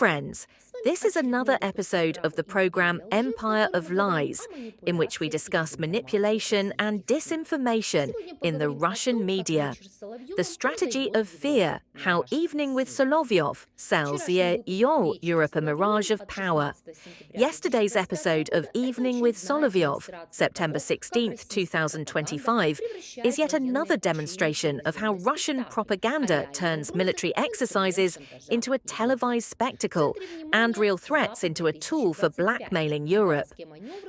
friends, this is another episode of the program Empire of Lies, in which we discuss manipulation and disinformation in the Russian media. The strategy of fear, how Evening with Solovyov sells Europe a mirage of power. Yesterday's episode of Evening with Solovyov, September 16, 2025, is yet another demonstration of how Russian propaganda turns military exercises into a televised spectacle and real threats into a tool for blackmailing Europe.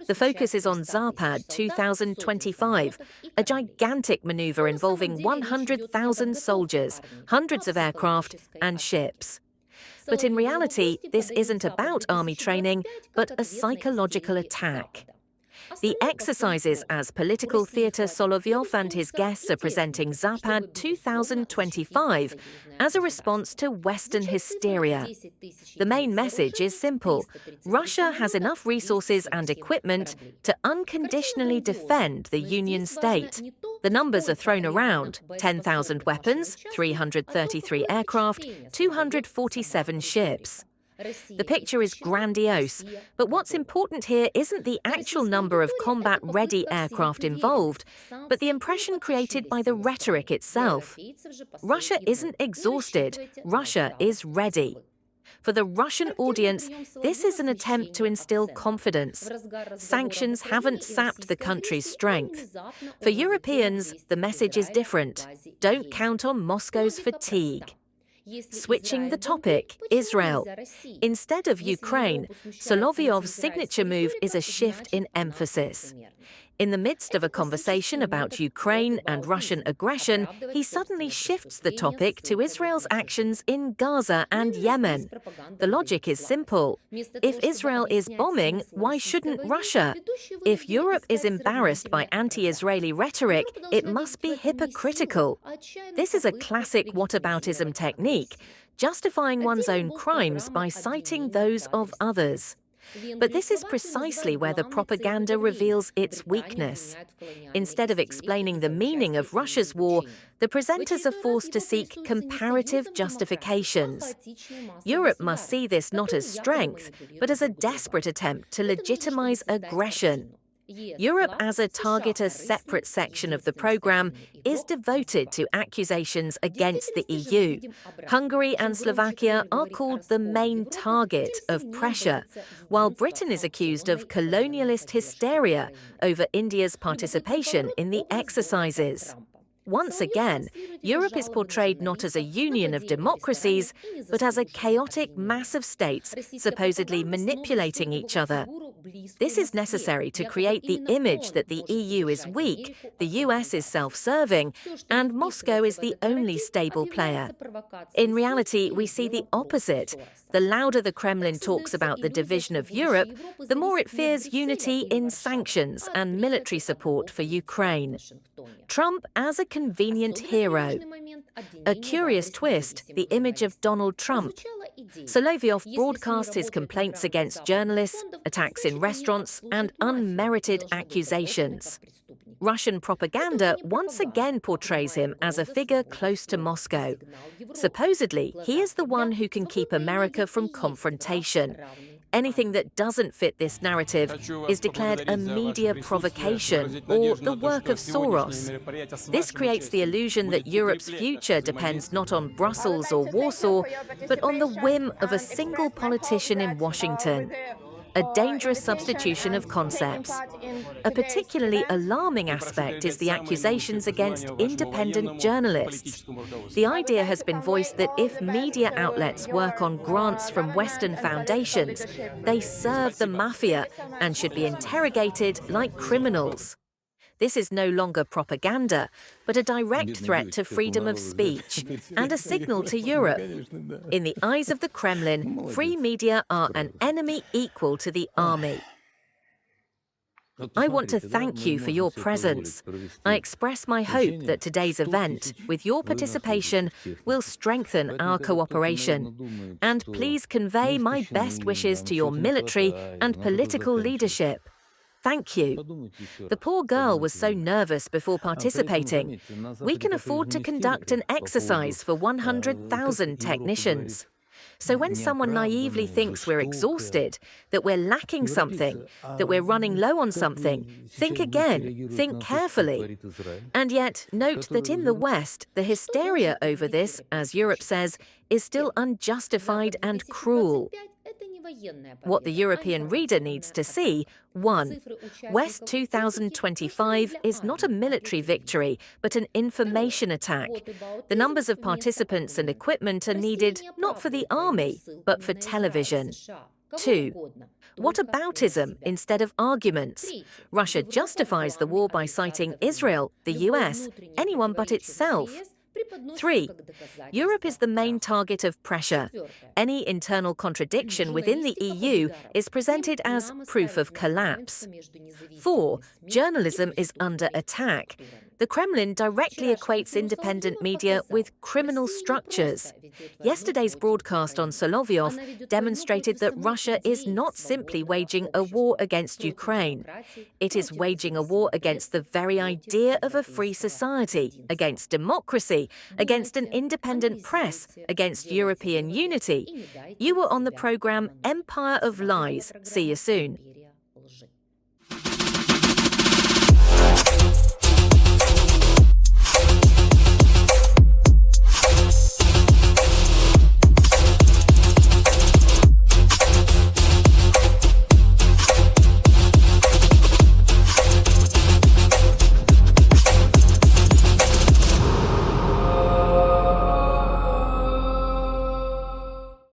The focus is on Sapped 2025, a gigantic maneuver involving 100,000 soldiers, hundreds of aircraft and ships. But in reality, this isn't about army training, but a psychological attack. The exercises as political theatre Solovyov and his guests are presenting Sapped 2025 as a response to Western hysteria. The main message is simple. Russia has enough resources and equipment to unconditionally defend the Union state. The numbers are thrown around: 10,000 weapons, 333 aircraft, 247 ships. The picture is grandiose, but what's important here isn't the actual number of combat-ready aircraft involved, but the impression created by the rhetoric itself. Russia isn't exhausted, Russia is ready. For the Russian audience, this is an attempt to instill confidence. Sanctions haven't sapped the country's strength. For Europeans, the message is different. Don't count on Moscow's fatigue. Switching the topic, Israel. Instead of Ukraine, Solovyov's signature move is a shift in emphasis. In the midst of a conversation about Ukraine and Russian aggression, he suddenly shifts the topic to Israel's actions in Gaza and Yemen. The logic is simple. If Israel is bombing, why shouldn't Russia? If Europe is embarrassed by anti-Israeli rhetoric, it must be hypocritical. This is a classic whataboutism technique, justifying one's own crimes by citing those of others. But this is precisely where the propaganda reveals its weakness. Instead of explaining the meaning of Russia's war, the presenters are forced to seek comparative justifications. Europe must see this not as strength, but as a desperate attempt to legitimize aggression. Europe, as a separate section of the program, is devoted to accusations against the EU. Hungary and Slovakia are called the main target of pressure, while Britain is accused of colonialist hysteria over India's participation in the exercises. Once again, Europe is portrayed not as a union of democracies, but as a chaotic mass of states supposedly manipulating each other. This is necessary to create the image that the EU is weak, the US is self-serving, and Moscow is the only stable player. In reality, we see the opposite. The louder the Kremlin talks about the division of Europe, the more it fears unity in sanctions and military support for Ukraine. Trump as a convenient hero. A curious twist, the image of Donald Trump. Solovyov broadcast his complaints against journalists, attacks in restaurants, and unmerited accusations. Russian propaganda once again portrays him as a figure close to Moscow. Supposedly, he is the one who can keep America from confrontation. Anything that doesn't fit this narrative is declared a media provocation or the work of Soros. This creates the illusion that Europe's future depends not on Brussels or Warsaw, but on the whim of a single politician in Washington. A dangerous substitution of concepts. A particularly alarming aspect is the accusations against independent journalists. The idea has been voiced that if media outlets work on grants from Western foundations, they serve the mafia and should be interrogated like criminals. This is no longer propaganda, but a direct threat to freedom of speech and a signal to Europe. In the eyes of the Kremlin, free media are an enemy equal to the army. I want to thank you for your presence. I express my hope that today's event, with your participation, will strengthen our cooperation. And please convey my best wishes to your military and political leadership. Thank you. The poor girl was so nervous before participating. We can afford to conduct an exercise for 100,000 technicians. So when someone naively thinks we're exhausted, that we're lacking something, that we're running low on something, think again, think carefully. And yet, note that in the West, the hysteria over this, as Europe says, is still unjustified and cruel. What the European reader needs to see: 1. West 2025 is not a military victory, but an information attack. The numbers of participants and equipment are needed not for the army, but for television. 2. Whataboutism instead of arguments. Russia justifies the war by citing Israel, the US, anyone but itself. 3. Europe is the main target of pressure. Any internal contradiction within the EU is presented as proof of collapse. 4. Journalism is under attack. The Kremlin directly equates independent media with criminal structures. Yesterday's broadcast on Solovyov demonstrated that Russia is not simply waging a war against Ukraine. It is waging a war against the very idea of a free society, against democracy, against an independent press, against European unity. You were on the program Empire of Lies. See you soon.